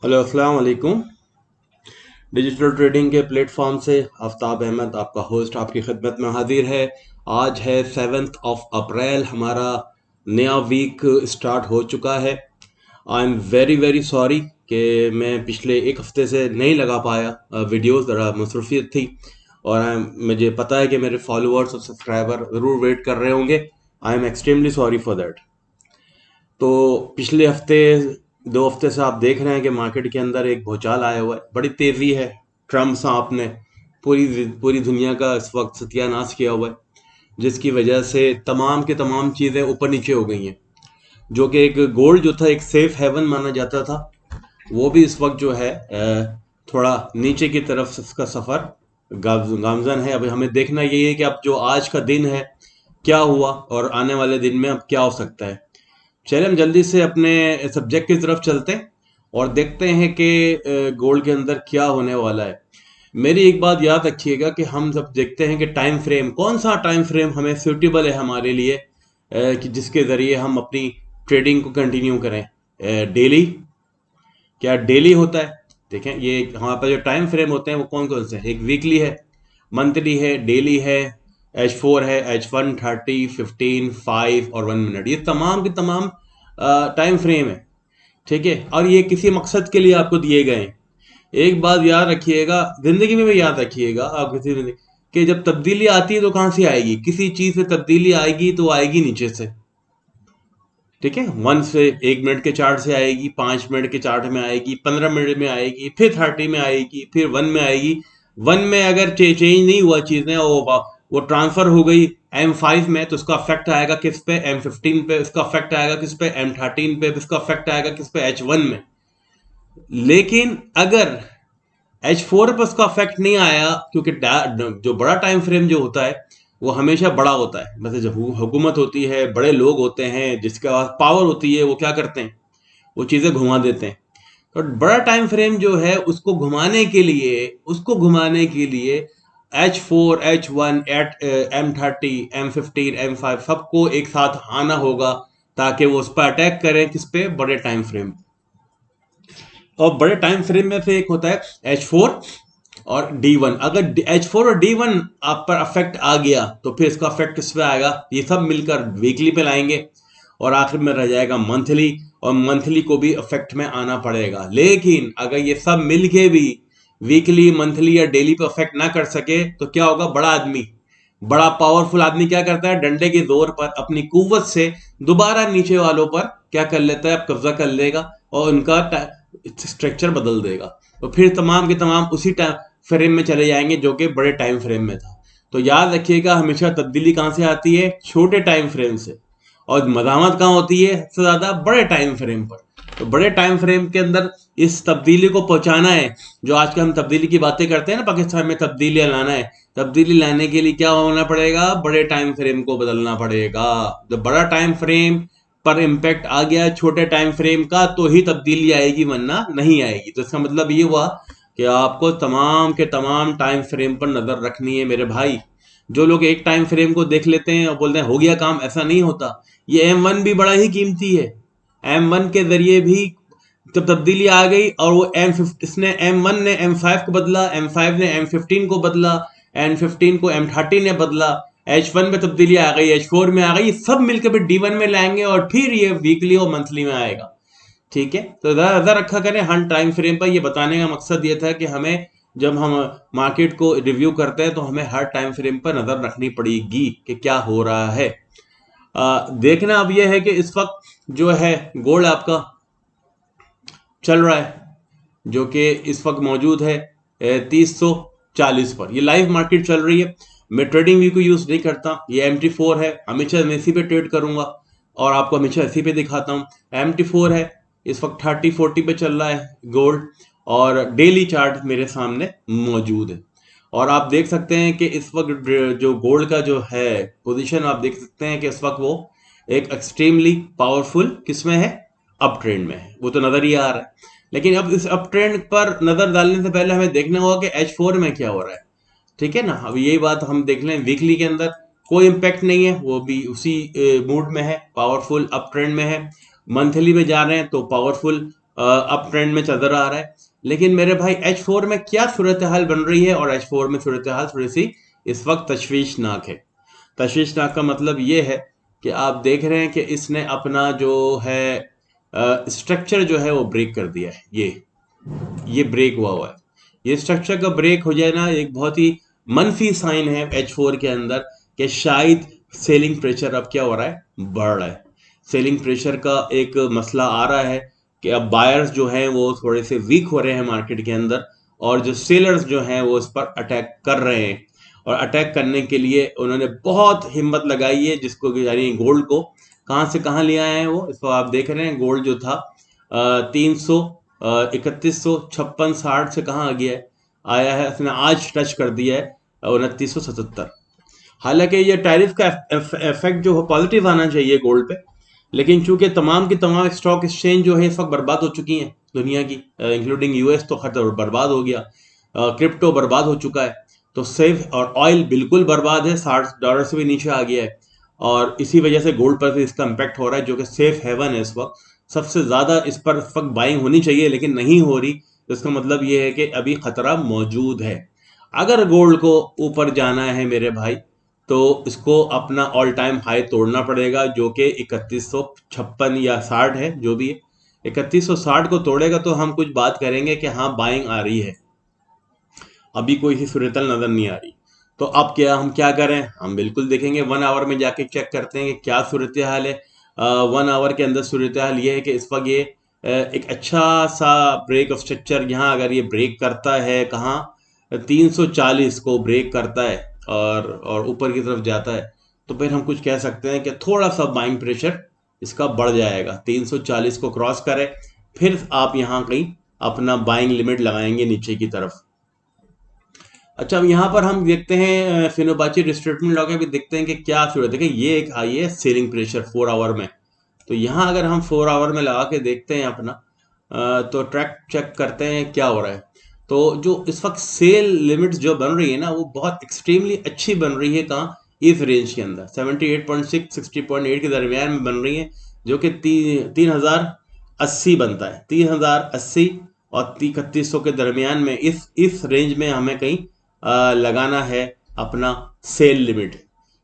Hello अस्सलाम वालेकुम। Digital trading के प्लेटफॉर्म से आफ्ताब अहमद आपका होस्ट आपकी खिदमत में हाजिर है। आज है 7 अप्रैल, हमारा नया वीक स्टार्ट हो चुका है। I am very very sorry कि मैं पिछले एक हफ्ते से नहीं लगा पाया वीडियोस, ज़रा मसरूफियत थी। और मुझे पता है कि मेरे फॉलोअर्स और सब्सक्राइबर ज़रूर वेट कर रहे होंगे। I am extremely sorry for that. तो पिछले हफ्ते 2 हफ्ते से आप देख रहे हैं कि मार्केट के अंदर एक भूचाल आया हुआ है, बड़ी तेजी है। ट्रम्प साहब ने पूरी पूरी दुनिया का इस वक्त सत्यानाश किया हुआ है, जिसकी वजह से तमाम के तमाम चीज़ें ऊपर नीचे हो गई हैं। जो कि एक गोल्ड जो था, एक सेफ हेवन माना जाता था, वो भी इस वक्त जो है थोड़ा नीचे की तरफ से इसका सफ़र गामजन है। अभी हमें देखना यही है कि अब जो आज का दिन है क्या हुआ और आने वाले दिन में अब क्या हो सकता है। चलिए हम जल्दी से अपने सब्जेक्ट की तरफ चलते हैं और देखते हैं कि गोल्ड के अंदर क्या होने वाला है। मेरी एक बात याद रखिएगा कि हम जब देखते हैं कि टाइम फ्रेम, कौन सा टाइम फ्रेम हमें सूटेबल है हमारे लिए, कि जिसके ज़रिए हम अपनी ट्रेडिंग को कंटिन्यू करें। डेली, क्या डेली होता है? देखें, ये हमारे पास जो टाइम फ्रेम होते हैं वो कौन कौन से हैं। एक वीकली है, मंथली है, डेली है, H4 है, H1, 30, 15, 5 और 1 मिनट। ये तमाम के तमाम टाइम फ्रेम है। ठीक है, और ये किसी मकसद के लिए आपको दिए गए हैं। एक बात याद रखिएगा, जिंदगी में भी याद रखिएगा, आप किसी जिंदगी कि जब तब्दीली आती है तो कहाँ से आएगी? किसी चीज में तब्दीली आएगी तो आएगी नीचे से। ठीक है, 1 से 1 मिनट के चार्ट से आएगी, 5 मिनट के चार्ट में आएगी, 15 मिनट में आएगी, फिर 30 में आएगी, फिर 1 में आएगी। 1 में अगर चेंज नहीं हुआ चीजें, वो ट्रांसफर हो गई M5 में, तो उसका इफेक्ट आएगा किस पे? M15 पे। उसका इफेक्ट आएगा किस पे? M13 पे। उसका इफेक्ट आएगा किस पे? H1 में। लेकिन अगर H4 पर उसका इफेक्ट नहीं आया, क्योंकि जो बड़ा टाइम फ्रेम जो होता है वो हमेशा बड़ा होता है। मतलब जब हुकूमत होती है, बड़े लोग होते हैं जिसके पास पावर होती है, वो क्या करते हैं? वो चीजें घुमा देते हैं। तो बड़ा टाइम फ्रेम जो है उसको घुमाने के लिए H4, H1, M30, M15, M5 सबको एक साथ आना होगा, ताकि वो उस पर अटैक करें। किस पे? बड़े टाइम फ्रेम। और बड़े टाइम फ्रेम में से एक होता है H4 और D1। अगर H4 और D1 आप पर अफेक्ट आ गया तो फिर इसका अफेक्ट किस पे आएगा? ये सब मिलकर वीकली पे लाएंगे और आखिर में रह जाएगा मंथली, और मंथली को भी इफेक्ट में आना पड़ेगा। लेकिन अगर ये सब मिलके भी वीकली, मंथली या डेली पे इफेक्ट ना कर सके तो क्या होगा? बड़ा आदमी, बड़ा पावरफुल आदमी क्या करता है? डंडे के जोर पर, अपनी कुव्वत से दोबारा नीचे वालों पर क्या कर लेता है? कब्जा कर लेगा और उनका स्ट्रक्चर बदल देगा। तो फिर तमाम के तमाम उसी टाइम फ्रेम में चले जाएंगे जो कि बड़े टाइम फ्रेम में था। तो याद रखिएगा, हमेशा तब्दीली कहाँ से आती है? छोटे टाइम फ्रेम से। और मदामत कहाँ होती है सबसे ज्यादा? बड़े टाइम फ्रेम पर। तो बड़े टाइम फ्रेम के अंदर इस तब्दीली को पहुंचाना है। जो आजकल हम तब्दीली की बातें करते हैं ना, पाकिस्तान में तब्दीलियां लाना है, तब्दीली लाने के लिए क्या होना पड़ेगा? बड़े टाइम फ्रेम को बदलना पड़ेगा। जब बड़ा टाइम फ्रेम पर इम्पैक्ट आ गया छोटे टाइम फ्रेम का, तो ही तब्दीली आएगी, वरना नहीं आएगी। तो इसका मतलब ये हुआ कि आपको तमाम के तमाम टाइम फ्रेम पर नजर रखनी है मेरे भाई। जो लोग एक टाइम फ्रेम को देख लेते हैं और बोलते हैं हो गया काम, ऐसा नहीं होता। ये M1 भी बड़ा ही कीमती है। M1 के जरिए भी जब तब्दीली आ गई और वो इसने M1 ने M5 को बदला, M5 ने M15 को बदला, M15 को M30 ने बदला, H1 में तब्दीली आ गई, H4 में आ गई, सब मिलकर फिर D1 में लाएंगे और फिर ये वीकली और मंथली में आएगा। ठीक है, तो ज़रा नज़र रखा करें हर टाइम फ्रेम पर। ये बताने का मकसद ये था कि हमें, जब हम मार्केट को रिव्यू करते हैं तो हमें हर टाइम फ्रेम पर नज़र रखनी पड़ेगी कि क्या हो रहा है। देखना अब यह है कि इस वक्त जो है गोल्ड आपका चल रहा है, जो कि इस वक्त मौजूद है 340 पर। ये लाइव मार्केट चल रही है। मैं ट्रेडिंग व्यू को यूज़ नहीं करता, ये MT4 है, हमेशा मैं इसी पे ट्रेड करूंगा और आपको हमेशा इसी पे दिखाता हूँ। MT4 है, इस वक्त 30-40 पे चल रहा है गोल्ड, और डेली चार्ट मेरे सामने मौजूद है। और आप देख सकते हैं कि इस वक्त जो गोल्ड का जो है पोजीशन, आप देख सकते हैं कि इस वक्त वो एक एक्सट्रीमली पावरफुल किसमें है? अप ट्रेंड में है। वो तो नजर ही आ रहा है। लेकिन अब इस अप ट्रेंड पर नजर डालने से पहले हमें देखना होगा कि H4 में क्या हो रहा है। ठीक है ना? अब यही बात हम देख लें, वीकली के अंदर कोई इम्पैक्ट नहीं है, वो भी उसी मूड में है, पावरफुल अप ट्रेंड में है। मंथली में जा रहे हैं तो पावरफुल अप ट्रेंड में चल रहा है। लेकिन मेरे भाई H4 में क्या सूरत हाल बन रही है, और H4 में सूरत हाल थोड़ी सी इस वक्त तशवीशनाक है। तशवीशनाक का मतलब ये है कि आप देख रहे हैं कि इसने अपना जो है स्ट्रक्चर जो है वो ब्रेक कर दिया है। ये ब्रेक हुआ है। ये स्ट्रक्चर का ब्रेक हो जाए ना, एक बहुत ही मनफी साइन है H4 के अंदर कि शायद सेलिंग प्रेशर अब क्या हो रहा है, बढ़ रहा है। सेलिंग प्रेशर का एक मसला आ रहा है कि अब बायर्स जो हैं वो थोड़े से वीक हो रहे हैं मार्केट के अंदर, और जो सेलर्स जो हैं वो इस पर अटैक कर रहे हैं। और अटैक करने के लिए उन्होंने बहुत हिम्मत लगाई है, जिसको यानी गोल्ड को कहाँ से कहाँ ले आए हैं वो, इसको आप देख रहे हैं। गोल्ड जो था 300 3156 60 से कहाँ आ गया है, आया है, उसने आज टच कर दिया है 2977। हालांकि ये टैरिफ का इफेक्ट जो पॉजिटिव आना चाहिए गोल्ड पे, लेकिन चूंकि तमाम की तमाम स्टॉक एक्सचेंज जो है इस वक्त बर्बाद हो चुकी हैं दुनिया की, इंक्लूडिंग यूएस तो खैर बर्बाद हो गया, क्रिप्टो बर्बाद हो चुका है, तो सेफ और ऑयल बिल्कुल बर्बाद है, $60 से भी नीचे आ गया है। और इसी वजह से गोल्ड पर भी इसका इम्पैक्ट हो रहा है, जो कि सेफ हेवन है इस वक्त। सबसे ज्यादा इस पर इस वक्त बाइंग होनी चाहिए लेकिन नहीं हो रही, तो इसका मतलब ये है कि अभी खतरा मौजूद है। अगर गोल्ड को ऊपर जाना है मेरे भाई, तो इसको अपना ऑल टाइम हाई तोड़ना पड़ेगा, जो कि 3156 या 60 है, जो भी है। 3160 को तोड़ेगा तो हम कुछ बात करेंगे कि हाँ बाइंग आ रही है। अभी कोई सी सूरतल नजर नहीं आ रही। तो अब क्या हम क्या करें, हम बिल्कुल देखेंगे 1 आवर में जाके चेक करते हैं कि क्या सूरत हाल है। 1 आवर के अंदर सूरत हाल ये है कि इस वक्त ये एक अच्छा सा ब्रेक ऑफ स्ट्रक्चर यहाँ अगर ये ब्रेक करता है, कहाँ 340 को ब्रेक करता है और ऊपर की तरफ जाता है, तो फिर हम कुछ कह सकते हैं कि थोड़ा सा बाइंग प्रेशर इसका बढ़ जाएगा। 340 को क्रॉस करे, फिर आप यहाँ कहीं अपना बाइंग लिमिट लगाएंगे नीचे की तरफ। अच्छा, अब यहाँ पर हम देखते हैं फिनोबाची डिस्ट्रीब्यूशन लॉ के भी देखते हैं कि क्या सूरत है। कि ये एक हाई है सेलिंग प्रेशर 4 आवर में, तो यहाँ अगर हम 4 आवर में लगा के देखते हैं अपना, तो ट्रैक चेक करते हैं क्या हो रहा है। तो जो इस वक्त सेल लिमिट्स जो बन रही है ना, वो बहुत एक्सट्रीमली अच्छी बन रही है। कहाँ, इस रेंज के अंदर 78.6 60.8 के दरमियान में बन रही है, जो कि 3080 बनता है। 3080 और 3100 के दरमियान में इस रेंज में हमें कहीं लगाना है अपना सेल लिमिट,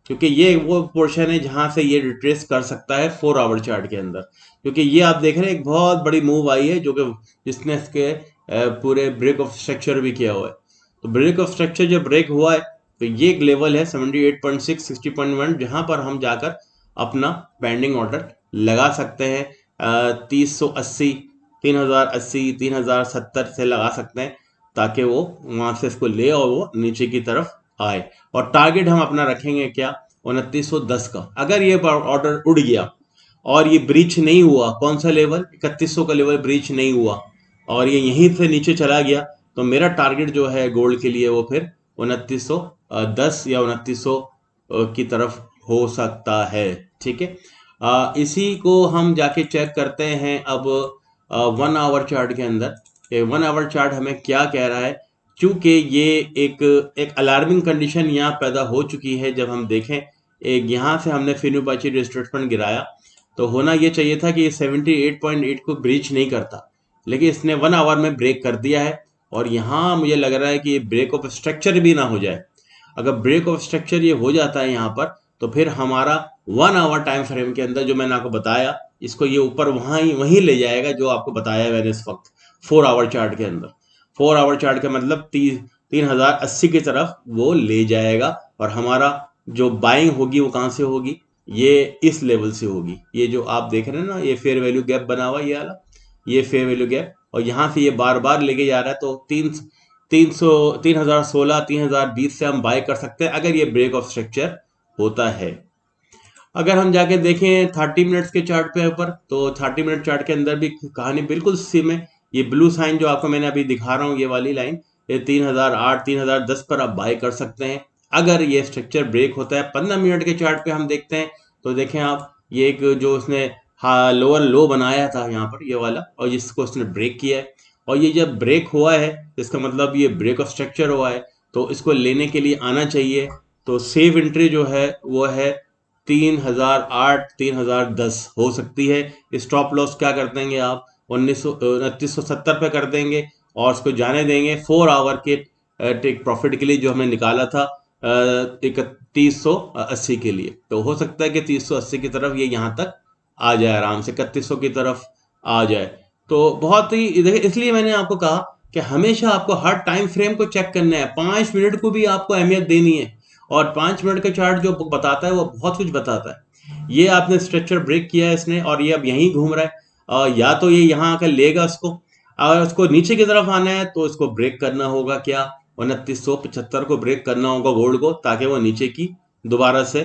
क्योंकि ये वो पोर्शन है जहां से ये रिट्रेस कर सकता है 4 आवर चार्ट के अंदर। क्योंकि ये आप देख रहे हैं एक बहुत बड़ी मूव आई है, जो कि जिसने इसके पूरे ब्रेक ऑफ स्ट्रक्चर भी किया हुआ है। तो ब्रेक ऑफ स्ट्रक्चर जब ब्रेक हुआ है, तो ये एक लेवल है 78.6 60.1, जहां पर हम जाकर अपना पेंडिंग ऑर्डर लगा सकते हैं। 3080 3080 3070 से लगा सकते हैं, ताकि वो वहां से इसको ले और वो नीचे की तरफ आए। और टारगेट हम अपना रखेंगे क्या, 2910 का। अगर ये ऑर्डर उड़ गया और ये ब्रीच नहीं हुआ, कौन सा लेवल, 3100 का लेवल ब्रीच नहीं हुआ, और ये यहीं से नीचे चला गया, तो मेरा टारगेट जो है गोल्ड के लिए वो फिर 2910 या 2900 की तरफ हो सकता है। ठीक है, इसी को हम जाके चेक करते हैं अब 1 आवर चार्ट के अंदर। 1 आवर चार्ट हमें क्या कह रहा है, क्योंकि ये एक एक अलार्मिंग कंडीशन यहाँ पैदा हो चुकी है। जब हम देखें, एक यहाँ से हमने फिनोबाची रिट्रेसमेंट गिराया, तो होना ये चाहिए था कि ये 78.8 को ब्रीच नहीं करता, लेकिन इसने 1 आवर में ब्रेक कर दिया है। और यहाँ मुझे लग रहा है कि ये ब्रेक ऑफ स्ट्रक्चर भी ना हो जाए। अगर ब्रेक ऑफ स्ट्रक्चर ये हो जाता है यहाँ पर, तो फिर हमारा 1 आवर टाइम फ्रेम के अंदर जो मैंने आपको बताया, इसको ये ऊपर वहीं ले जाएगा जो आपको बताया मैंने इस वक्त 4 आवर चार्ट के अंदर। 4 आवर चार्ट का मतलब 3080 की तरफ वो ले जाएगा, और हमारा जो बाइंग होगी वो कहाँ से होगी, ये इस लेवल से होगी। ये जो आप देख रहे हैं ना, ये फेयर वैल्यू गैप बना हुआ ये वाला, ये फेयर वैल्यू गैप, और यहाँ से ये बार बार लेके जा रहा है। तो 3016 3020 से हम बाय कर सकते हैं अगर ये ब्रेक ऑफ स्ट्रक्चर होता है। अगर हम जाके देखें 30 मिनट्स के चार्ट पे ऊपर, तो 30 मिनट चार्ट के अंदर भी कहानी बिल्कुल सेम है। ये ब्लू साइन जो आपको मैंने अभी दिखा रहा हूँ, ये वाली लाइन, ये 3008 3010 पर आप बाय कर सकते हैं अगर ये स्ट्रक्चर ब्रेक होता है। 15 मिनट के चार्ट पे हम देखते हैं, तो देखें आप, ये एक जो उसने हाँ लोअर लो बनाया था यहाँ पर, ये वाला, और जिसको उसने ब्रेक किया है, और ये जब ब्रेक हुआ है, इसका मतलब ये ब्रेक ऑफ स्ट्रक्चर हुआ है, तो इसको लेने के लिए आना चाहिए। तो सेफ एंट्री जो है वो है 3008 3010 हो सकती है। स्टॉप लॉस क्या कर देंगे आप, 2970 पे कर देंगे और उसको जाने देंगे 4 आवर के टेक प्रॉफिट के लिए जो हमने निकाला था 3180 के लिए। तो हो सकता है कि 3080 की तरफ ये यहाँ तक आ जाए, आराम से 3100 की तरफ आ जाए। तो बहुत ही देखिए, इसलिए मैंने आपको कहा कि हमेशा आपको हर टाइम फ्रेम को चेक करना है, 5 मिनट को भी आपको अहमियत देनी है। और 5 मिनट का चार्ट जो बताता है वो बहुत कुछ बताता है। ये आपने स्ट्रक्चर ब्रेक किया है इसने और ये अब यहीं घूम रहा है। या तो ये यहाँ आकर लेगा उसको, अगर उसको नीचे की तरफ आना है तो इसको ब्रेक करना होगा, क्या 2975 को ब्रेक करना होगा गोल्ड को, ताकि वो नीचे की दोबारा से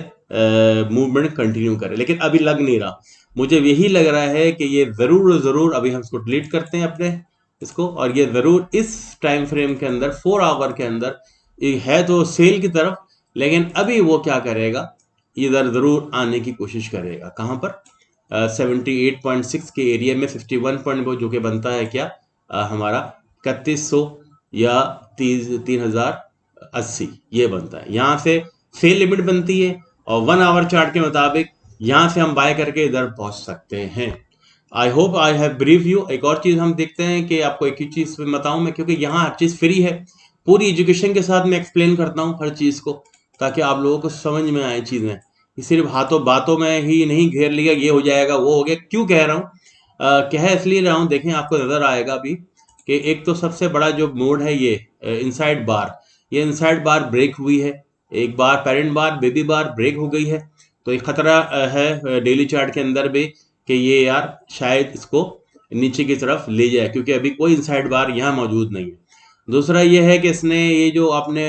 मूवमेंट कंटिन्यू करे। लेकिन अभी लग नहीं रहा, मुझे यही लग रहा है कि ये जरूर जरूर अभी हम इसको डिलीट करते हैं अपने इसको, और ये जरूर इस टाइम फ्रेम के अंदर 4 आवर के अंदर ये है तो सेल की तरफ, लेकिन अभी वो क्या करेगा, इधर जरूर आने की कोशिश करेगा। कहाँ पर 78.6 के एरिया में 51 पॉइंट जो कि बनता है क्या हमारा 3100 या 3080 ये बनता है। यहाँ से सेल लिमिट बनती है और 1 आवर चार्ट के मुताबिक यहाँ से हम बाय करके इधर पहुंच सकते हैं। आई hope I have brief you. एक और चीज हम देखते हैं कि आपको एक ही चीज बताऊं मैं, क्योंकि यहाँ हर चीज फ्री है, पूरी एजुकेशन के साथ मैं एक्सप्लेन करता हूँ हर चीज को, ताकि आप लोगों को समझ में आए चीजें। ये सिर्फ हाथों बातों में ही नहीं घेर लिया, ये हो जाएगा वो हो गया। क्यों कह रहा हूँ, कह इसलिए रहा हूँ, देखें आपको नजर आएगा अभी कि एक तो सबसे बड़ा जो मोड है ये इनसाइड बार, ये इनसाइड बार ब्रेक हुई है, एक बार पेरेंट बार बेबी बार ब्रेक हो गई है। तो एक खतरा है डेली चार्ट के अंदर भी कि ये यार शायद इसको नीचे की तरफ ले जाए, क्योंकि अभी कोई इनसाइड बार यहाँ मौजूद नहीं है। दूसरा ये है कि इसने ये जो आपने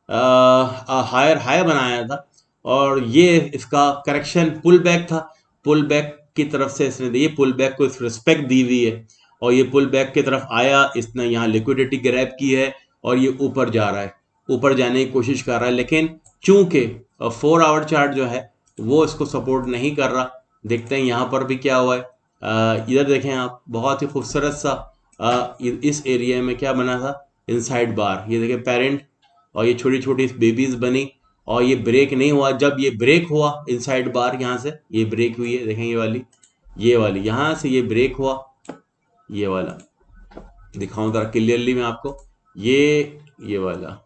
हायर हाई बनाया था और ये इसका करेक्शन पुल बैक था, पुल बैक की तरफ से इसने ये पुल बैक को रिस्पेक्ट दी हुई है और ये पुल बैक की तरफ आया, इसने यहाँ लिक्विडिटी ग्रैब की है और ये ऊपर जा रहा है, ऊपर जाने की कोशिश कर रहा है। लेकिन चूंकि 4 आवर चार्ट जो है वो इसको सपोर्ट नहीं कर रहा। देखते हैं यहाँ पर भी क्या हुआ है। इधर देखें आप, बहुत ही खूबसूरत सा इस एरिया में क्या बना था, इनसाइड बार, ये देखें पेरेंट और ये छोटी छोटी बेबीज बनी और ये ब्रेक नहीं हुआ। जब ये ब्रेक हुआ इनसाइड बार, यहाँ से ये ब्रेक हुई है, देखें ये वाली यहाँ से ये ब्रेक हुआ, ये वाला दिखाऊं जरा क्लियरली मैं आपको, ये वाला,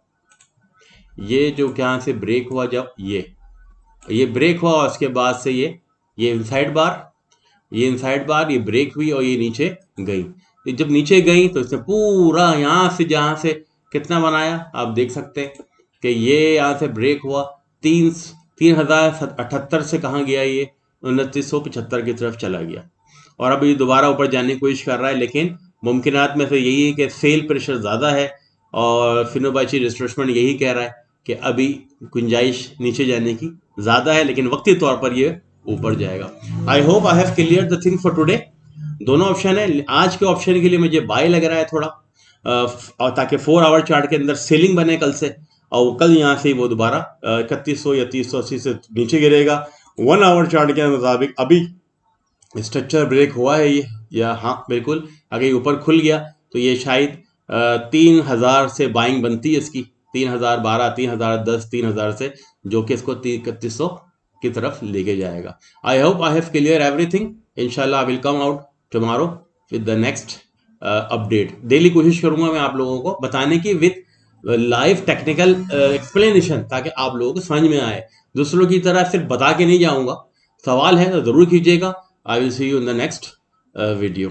ये जो यहाँ से ब्रेक हुआ, जब ये ब्रेक हुआ और उसके बाद से ये इनसाइड बार, ये इनसाइड बार, ये ब्रेक हुई और ये नीचे गई। जब नीचे गई तो इसने पूरा यहाँ से जहाँ से कितना बनाया आप देख सकते हैं कि ये यहाँ से ब्रेक हुआ 3078 से कहाँ गया, ये 2975 की तरफ चला गया और अब ये दोबारा ऊपर जाने की कोशिश कर रहा है। लेकिन मुमकिनात में से यही है कि सेल प्रेशर ज़्यादा है और फिनोबाची रिस्ट्रेसमेंट यही कह रहा है कि अभी गुंजाइश नीचे जाने की ज़्यादा है, लेकिन वक्ती तौर पर ये ऊपर जाएगा। I hope I have clear the thing for today. दोनों ऑप्शन है, आज के ऑप्शन के लिए मुझे बाय लग रहा है थोड़ा, और ताकि 4 आवर चार्ट के अंदर सेलिंग बने कल से, और कल यहाँ से वो दोबारा 3100 या 3080 से नीचे गिरेगा। 1 आवर चार्ट के मुताबिक अभी स्ट्रक्चर ब्रेक हुआ है ये, या हाँ बिल्कुल, अगर ये ऊपर खुल गया तो ये शायद 3000 से बाइंग बनती है इसकी, 3012, 3010, 3000 से, जो कि इसको 3100 की तरफ लेके जाएगा। I hope I have clear everything. इंशाल्लाह I will come out tomorrow with the next update. Daily कोशिश करूंगा मैं आप लोगों को बताने की विद लाइव टेक्निकल एक्सप्लेनेशन, ताकि आप लोगों को समझ में आए। दूसरों की तरह सिर्फ बता के नहीं जाऊंगा, सवाल है तो जरूर कीजिएगा। I will see you in the next video.